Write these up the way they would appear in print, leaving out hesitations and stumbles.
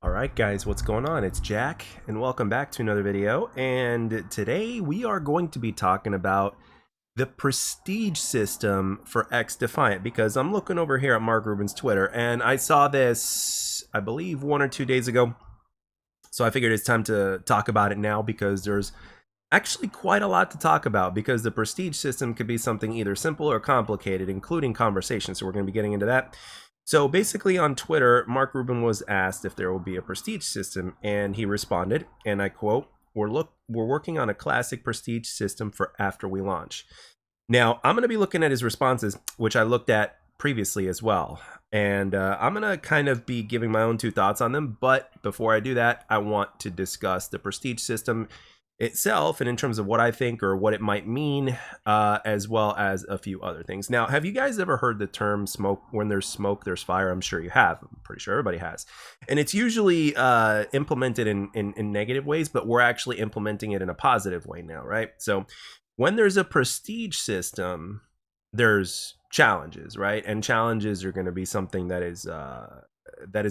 Alright guys, what's going on? It's Jack, and welcome back to another video, and today we are going to be talking about the prestige system for XDefiant, because I'm looking over here at Mark Rubin's Twitter, and I saw this, I believe, 1 or 2 days ago, so I figured it's time to talk about it now, because there's actually quite a lot to talk about, because the prestige system could be something either simple or complicated, including conversation, so we're going to be getting into that. So basically on Twitter, Mark Rubin was asked if there will be a prestige system, and he responded, and I quote, we're working on a classic prestige system for after we launch. Now, I'm going to be looking at his responses, which I looked at previously as well, and I'm going to kind of be giving my own two thoughts on them, but before I do that, I want to discuss the prestige system itself and in terms of what I think or what it might mean, as well as a few other things. Now, have you guys ever heard the term smoke? When there's smoke, there's fire? I'm sure you have. I'm pretty sure everybody has. And it's usually implemented in negative ways, but we're actually implementing it in a positive way now, right? So when there's a prestige system, there's challenges, right? And challenges are going to be something that is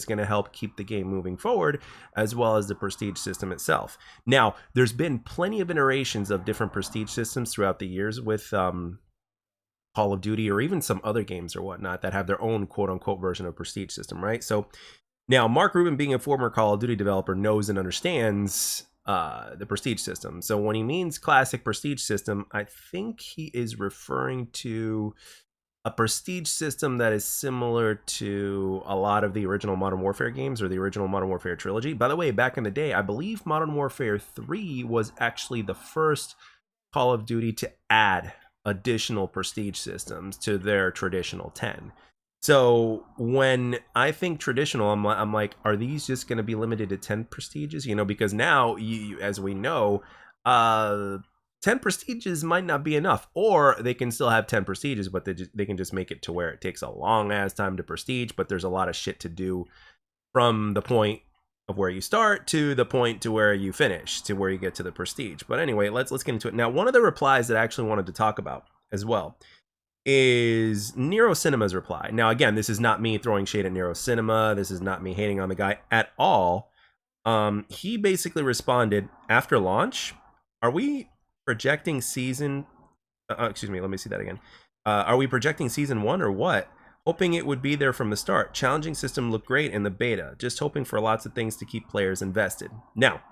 going to help keep the game moving forward, as well as the prestige system itself. Now, there's been plenty of iterations of different prestige systems throughout the years with Call of Duty or even some other games or whatnot that have their own quote-unquote version of prestige system, right? So now, Mark Rubin, being a former Call of Duty developer, knows and understands the prestige system. So when he means classic prestige system, I think he is referring to a prestige system that is similar to a lot of the original Modern Warfare games or the original Modern Warfare trilogy. By the way, back in the day, I believe Modern Warfare 3 was actually the first Call of Duty to add additional prestige systems to their traditional 10. So when I think traditional, I'm like, are these just going to be limited to 10 prestiges? You know, because now, as we know, 10 prestiges might not be enough, or they can still have 10 prestiges, but they can just make it to where it takes a long ass time to prestige, but there's a lot of shit to do from the point of where you start to the point to where you finish, to where you get to the prestige. But anyway, let's get into it. Now, one of the replies that I actually wanted to talk about as well is Nero Cinema's reply. Now, again, this is not me throwing shade at Nero Cinema. This is not me hating on the guy at all. He basically responded, after launch, are we projecting season excuse me, let me see that again. Are we projecting season 1 or what? Hoping it would be there from the start. Challenging system looked great in the beta. Just hoping for lots of things to keep players invested. Now,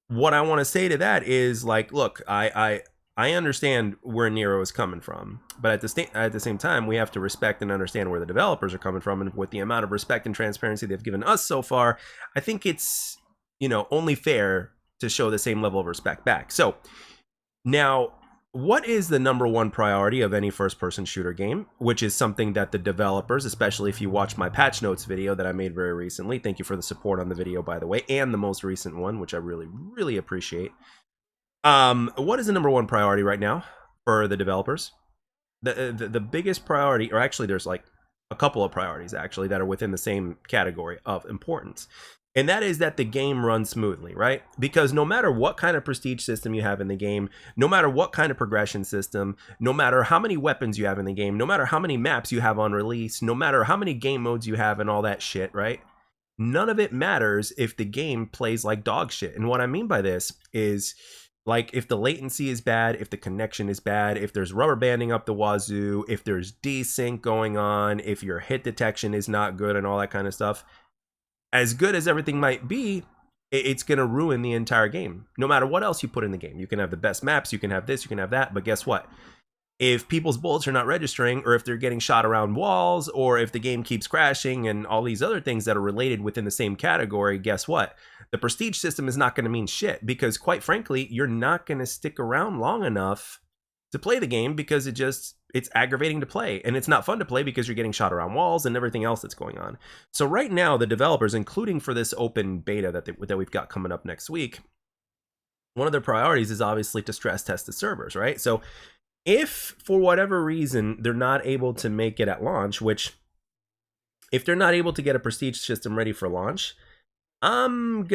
what I want to say to that is, like, look, I understand where Nero is coming from, but at the same time, we have to respect and understand where the developers are coming from, and with the amount of respect and transparency they've given us so far, I think it's, you know, only fair to show the same level of respect back. So now, what is the number one priority of any first-person shooter game? Which is something that the developers, especially if you watch my patch notes video that I made very recently, thank you for the support on the video, by the way, and the most recent one, which I really appreciate. What is the number one priority right now for the developers? The biggest priority, or actually there's like a couple of priorities actually that are within the same category of importance. And that is that the game runs smoothly, right? Because no matter what kind of prestige system you have in the game, no matter what kind of progression system, no matter how many weapons you have in the game, no matter how many maps you have on release, no matter how many game modes you have and all that shit, right? None of it matters if the game plays like dog shit. And what I mean by this is, like, if the latency is bad, if the connection is bad, if there's rubber banding up the wazoo, if there's desync going on, if your hit detection is not good and all that kind of stuff, as good as everything might be, it's going to ruin the entire game. No matter what else you put in the game. You can have the best maps, you can have this, you can have that, but guess what? If people's bullets are not registering, or if they're getting shot around walls, or if the game keeps crashing and all these other things that are related within the same category, guess what? The prestige system is not going to mean shit, because quite frankly, you're not going to stick around long enough to play the game, because it's aggravating to play, and it's not fun to play because you're getting shot around walls and everything else that's going on. So right now, the developers, including for this open beta that we've got coming up next week, one of their priorities is obviously to stress test the servers, right? So if for whatever reason they're not able to make it at launch, which if they're not able to get a prestige system ready for launch, I'm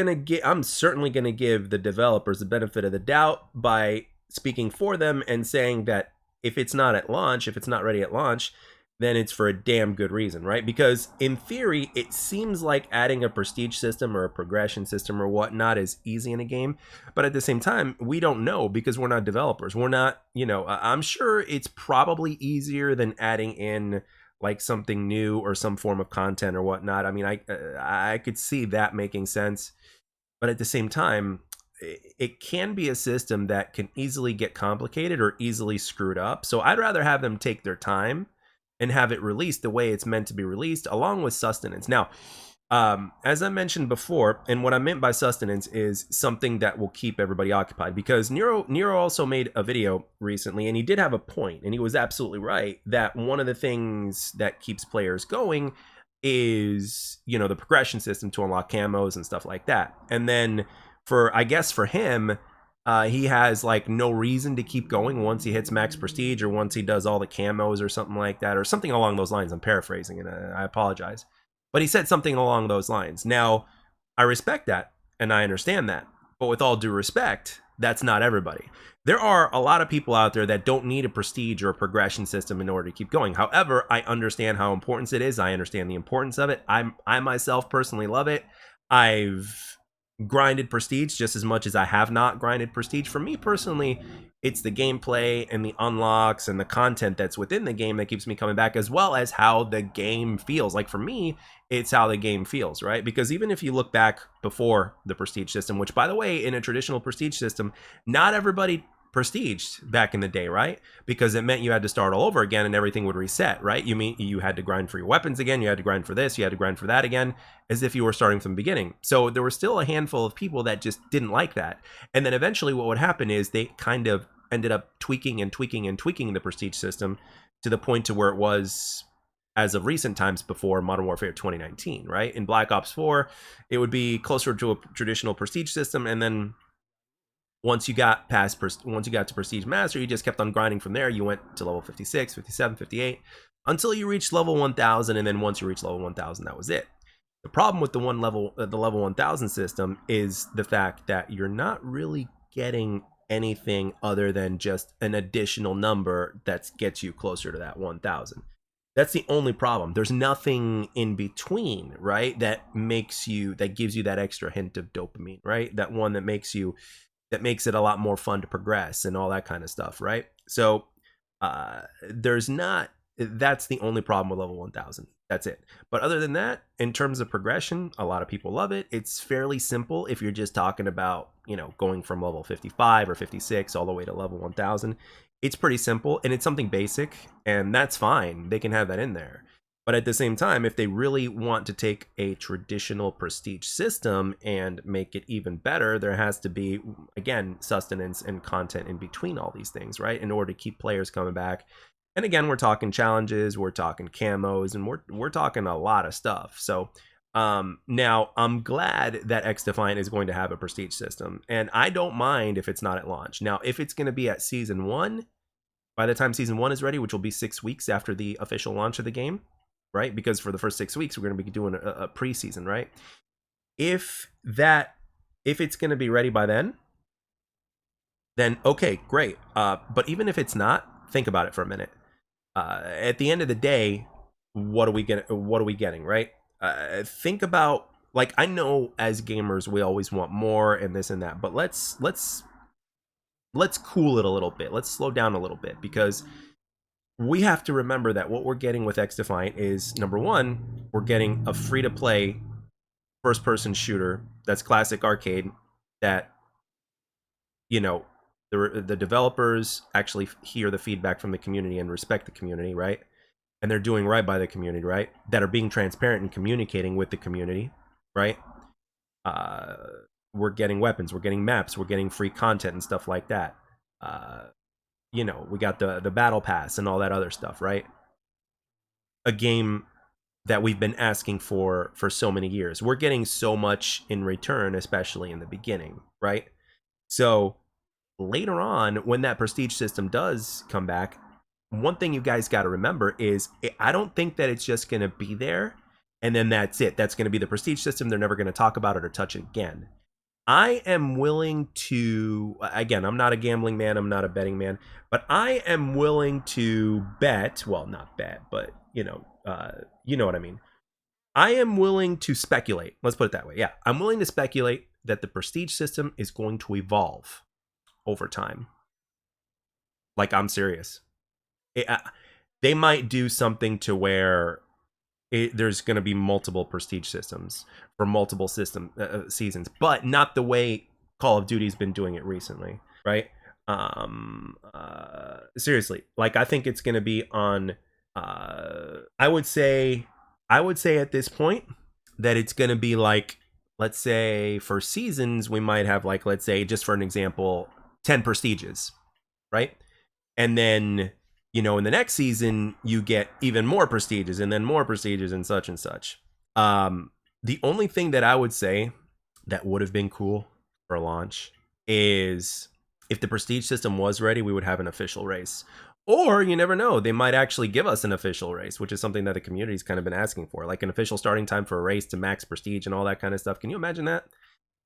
certainly gonna give the developers the benefit of the doubt by speaking for them and saying that if it's not at launch, if it's not ready at launch, then it's for a damn good reason, right? Because in theory, it seems like adding a prestige system or a progression system or whatnot is easy in a game. But at the same time, we don't know because we're not developers. We're not, I'm sure it's probably easier than adding in like something new or some form of content or whatnot. I mean, I could see that making sense. But at the same time, it can be a system that can easily get complicated or easily screwed up. So I'd rather have them take their time and have it released the way it's meant to be released, along with sustenance. Now, as I mentioned before, and what I meant by sustenance is something that will keep everybody occupied. Because Nero also made a video recently, and he did have a point, and he was absolutely right that one of the things that keeps players going is, the progression system to unlock camos and stuff like that. And then I guess for him, he has like no reason to keep going once he hits max prestige or once he does all the camos or something like that, or something along those lines. I'm paraphrasing and I apologize, but he said something along those lines. Now, I respect that and I understand that, but with all due respect, that's not everybody. There are a lot of people out there that don't need a prestige or a progression system in order to keep going. However, I understand how important it is. I understand the importance of it. I myself personally love it. I've grinded prestige just as much as I have not grinded prestige. For me personally, it's the gameplay and the unlocks and the content that's within the game that keeps me coming back, as well as how the game feels. Like for me, it's how the game feels, right? Because even if you look back before the prestige system, which by the way, in a traditional prestige system, not everybody prestiged back in the day, right? Because it meant you had to start all over again and everything would reset, right? You mean you had to grind for your weapons again, you had to grind for this, you had to grind for that again, as if you were starting from the beginning. So there were still a handful of people that just didn't like that. And then eventually what would happen is they kind of ended up tweaking and tweaking and tweaking the prestige system to the point to where it was as of recent times before Modern Warfare 2019, right? In Black Ops 4, it would be closer to a traditional prestige system, and then once you got to Prestige Master, you just kept on grinding from there. You went to level 56, 57, 58, until you reached level 1000, and then once you reached level 1000, that was it. The problem with the level 1000 system is the fact that you're not really getting anything other than just an additional number that gets you closer to that 1000. That's the only problem. There's nothing in between, right? That gives you that extra hint of dopamine, right? That one that makes it a lot more fun to progress and all that kind of stuff, right? So that's the only problem with level 1000. That's it. But other than that, in terms of progression, a lot of people love it. It's fairly simple if you're just talking about, going from level 55 or 56 all the way to level 1000. It's pretty simple and it's something basic, and that's fine. They can have that in there. But at the same time, if they really want to take a traditional prestige system and make it even better, there has to be, again, sustenance and content in between all these things, right? In order to keep players coming back. And again, we're talking challenges, we're talking camos, and we're talking a lot of stuff. So now I'm glad that XDefiant is going to have a prestige system, and I don't mind if it's not at launch. Now, if it's going to be at Season 1, by the time Season 1 is ready, which will be 6 weeks after the official launch of the game, right? Because for the first 6 weeks, we're going to be doing a preseason, right? If it's going to be ready by then okay, great. But even if it's not, think about it for a minute. At the end of the day, what are we getting, right? Think about, like, I know as gamers we always want more and this and that, but let's cool it a little bit. Let's slow down a little bit, because we have to remember that what we're getting with XDefiant is, number one, we're getting a free-to-play first-person shooter that's classic arcade, that, the developers actually hear the feedback from the community and respect the community, right? And they're doing right by the community, right? That are being transparent and communicating with the community, right? We're getting weapons, we're getting maps, we're getting free content and stuff like that. We got the battle pass and all that other stuff, right? A game that we've been asking for so many years. We're getting so much in return, especially in the beginning, right? So later on, when that prestige system does come back, one thing you guys got to remember is, I don't think that it's just going to be there and then that's it. That's going to be the prestige system. They're never going to talk about it or touch it again. I am willing to, again, I'm not a gambling man, I'm not a betting man, but I am willing to bet, well, not bet, but you know what I mean. I am willing to speculate. Let's put it that way. Yeah, I'm willing to speculate that the prestige system is going to evolve over time. Like, I'm serious. They might do something to where there's going to be multiple prestige systems for multiple seasons, but not the way Call of Duty's been doing it recently, right? Seriously, like, I think it's going to be on. I would say at this point that it's going to be like, let's say for seasons we might have, like, let's say, just for an example, 10 prestiges, right? And then, in the next season you get even more prestiges and then more prestiges and such and such. The only thing that I would say that would have been cool for a launch is if the prestige system was ready, we would have an official race. Or you never know, they might actually give us an official race, which is something that the community's kind of been asking for, like an official starting time for a race to max prestige and all that kind of stuff. Can you imagine that?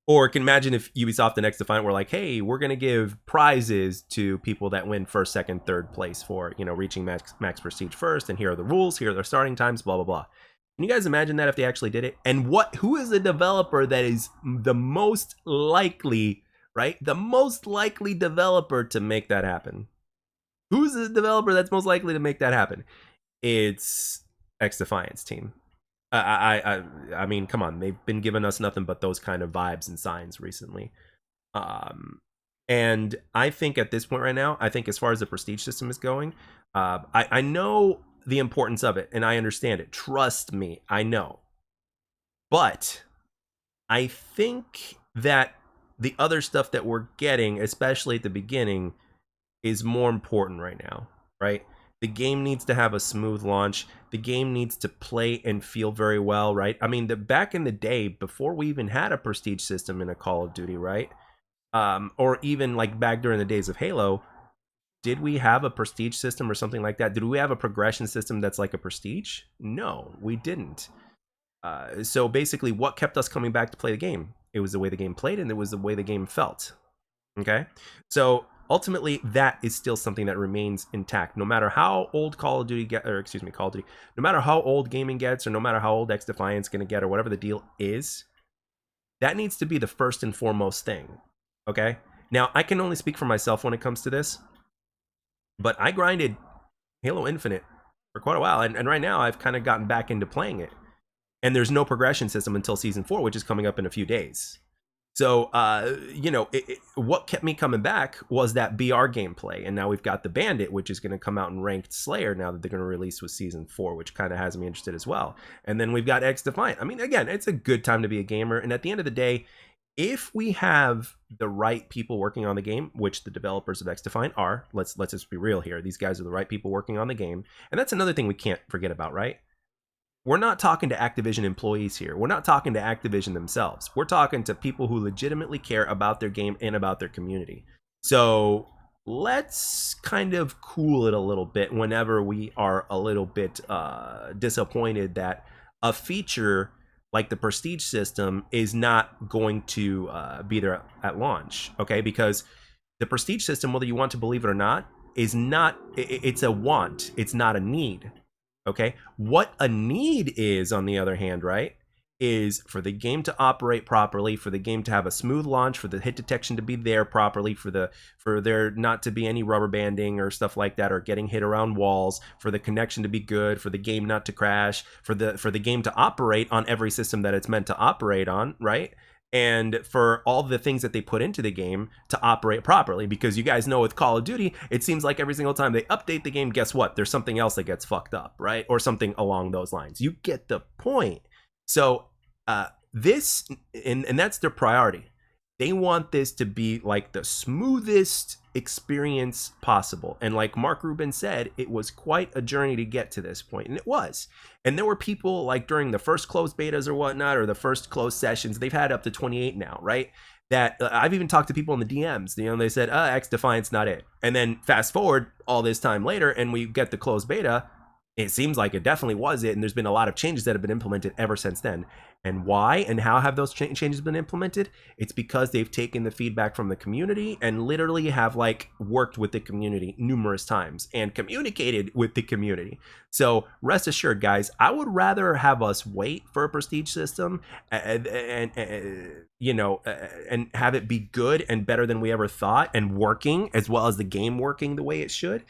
Or can imagine if Ubisoft and XDefiant were like, hey, we're going to give prizes to people that win first, second, third place for, reaching max prestige first. And here are the rules. Here are their starting times, blah, blah, blah. Can you guys imagine that if they actually did it? And who is the developer that is the most likely, right? The most likely developer to make that happen? Who's the developer that's most likely to make that happen? It's XDefiant's team. I mean, come on, they've been giving us nothing but those kind of vibes and signs recently. And I think at this point right now, I think as far as the prestige system is going, I know the importance of it and I understand it. Trust me, I know. But I think that the other stuff that we're getting, especially at the beginning, is more important right now, right? The game needs to have a smooth launch. The game needs to play and feel very well, right? I mean, back in the day, before we even had a prestige system in a Call of Duty, right? Or even like back during the days of Halo, did we have a prestige system or something like that? Did we have a progression system that's like a prestige? No, we didn't. So basically, what kept us coming back to play the game? It was the way the game played and it was the way the game felt. Okay? So ultimately, that is still something that remains intact, no matter how old Call of Duty no matter how old gaming gets, or no matter how old XDefiant's going to get, or whatever the deal is, that needs to be the first and foremost thing. Okay? Now, I can only speak for myself when it comes to this, but I grinded Halo Infinite for quite a while, and right now I've kind of gotten back into playing it. And there's no progression system until Season 4, which is coming up in a few days. So, what kept me coming back was that BR gameplay. And now we've got the Bandit, which is going to come out in Ranked Slayer now that they're going to release with Season 4, which kind of has me interested as well. And then we've got XDefiant. I mean, again, it's a good time to be a gamer. And at the end of the day, if we have the right people working on the game, which the developers of XDefiant are, let's just be real here. These guys are the right people working on the game. And that's another thing we can't forget about, right? We're not talking to Activision employees here. We're not talking to Activision themselves. We're talking to people who legitimately care about their game and about their community. So let's kind of cool it a little bit whenever we are a little bit disappointed that a feature like the prestige system is not going to be there at launch, okay? Because the prestige system, whether you want to believe it or not, is not, it's a want, it's not a need. Okay, what a need is, on the other hand, right, is for the game to operate properly, for the game to have a smooth launch, for the hit detection to be there properly, for there not to be any rubber banding or stuff like that, or getting hit around walls, for the connection to be good, for the game not to crash, for the game to operate on every system that it's meant to operate on, right? And for all the things that they put into the game to operate properly. Because you guys know with Call of Duty, it seems like every single time they update the game, guess what? There's something else that gets fucked up, right? Or something along those lines. You get the point. So this, and that's their priority. They want this to be like the smoothest experience possible. And like Mark Rubin said, it was quite a journey to get to this point, and it was. And there were people like during the first closed betas or whatnot, or the first closed sessions, they've had up to 28 now, right? That I've even talked to people in the DMs, they said, XDefiant's not it. And then fast forward all this time later, and we get the closed beta, It seems like it definitely was it, and there's been a lot of changes that have been implemented ever since then. And why and how have those changes been implemented? It's because they've taken the feedback from the community and literally have like worked with the community numerous times and communicated with the community. So rest assured, guys, I would rather have us wait for a prestige system and have it be good and better than we ever thought and working, as well as the game working the way it should.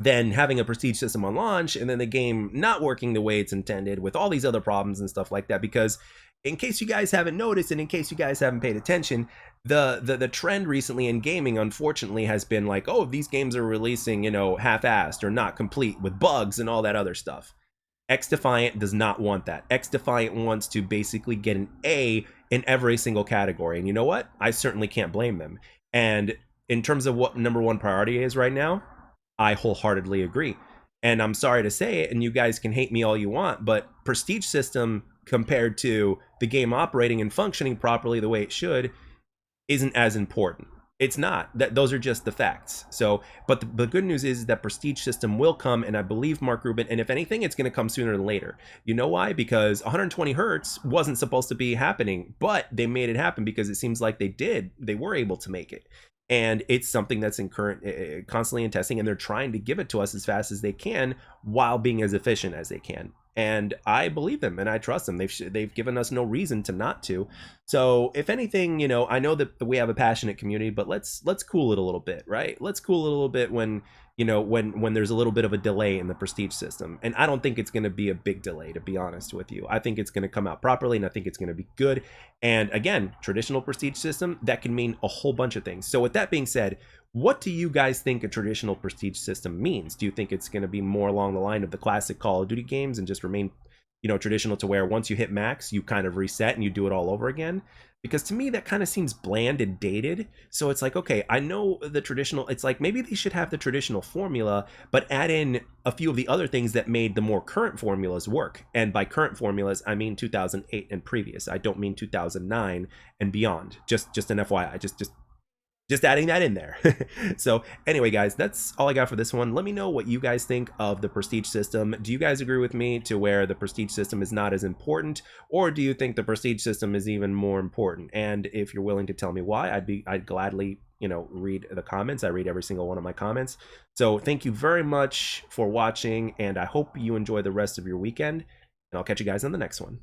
Than having a prestige system on launch and then the game not working the way it's intended with all these other problems and stuff like that. Because in case you guys haven't noticed, and in case you guys haven't paid attention, the trend recently in gaming, unfortunately, has been like, oh, these games are releasing, half-assed or not complete with bugs and all that other stuff. XDefiant does not want that. XDefiant wants to basically get an A in every single category. And you know what? I certainly can't blame them. And in terms of what number one priority is right now, I wholeheartedly agree. And I'm sorry to say it, and you guys can hate me all you want, but prestige system compared to the game operating and functioning properly the way it should isn't as important. It's not. Those are just the facts. So, but the good news is that prestige system will come, and I believe Mark Rubin, and if anything, it's going to come sooner than later. You know why? Because 120 hertz wasn't supposed to be happening, but they made it happen because it seems like they were able to make it. And it's something that's in constantly in testing, and they're trying to give it to us as fast as they can while being as efficient as they can. And I believe them and I trust them. They've given us no reason to not to. So if anything, I know that we have a passionate community, but let's cool it a little bit, right? Let's cool it a little bit when when there's a little bit of a delay in the prestige system. And I don't think it's going to be a big delay, to be honest with you. I think it's going to come out properly, and I think it's going to be good. And again, traditional prestige system, that can mean a whole bunch of things. So with that being said, what do you guys think a traditional prestige system means? Do you think it's going to be more along the line of the classic Call of Duty games and just remain traditional, to where once you hit max, you kind of reset and you do it all over again? Because to me, that kind of seems bland and dated. So it's like, okay, I know the traditional, it's like maybe they should have the traditional formula, but add in a few of the other things that made the more current formulas work. And by current formulas, I mean 2008 and previous. I don't mean 2009 and beyond. Just an FYI, just adding that in there. So anyway, guys, that's all I got for this one. Let me know what you guys think of the prestige system. Do you guys agree with me to where the prestige system is not as important, or do you think the prestige system is even more important? And if you're willing to tell me why, I'd gladly read the comments. I read every single one of my comments. So thank you very much for watching, and I hope you enjoy the rest of your weekend, and I'll catch you guys on the next one.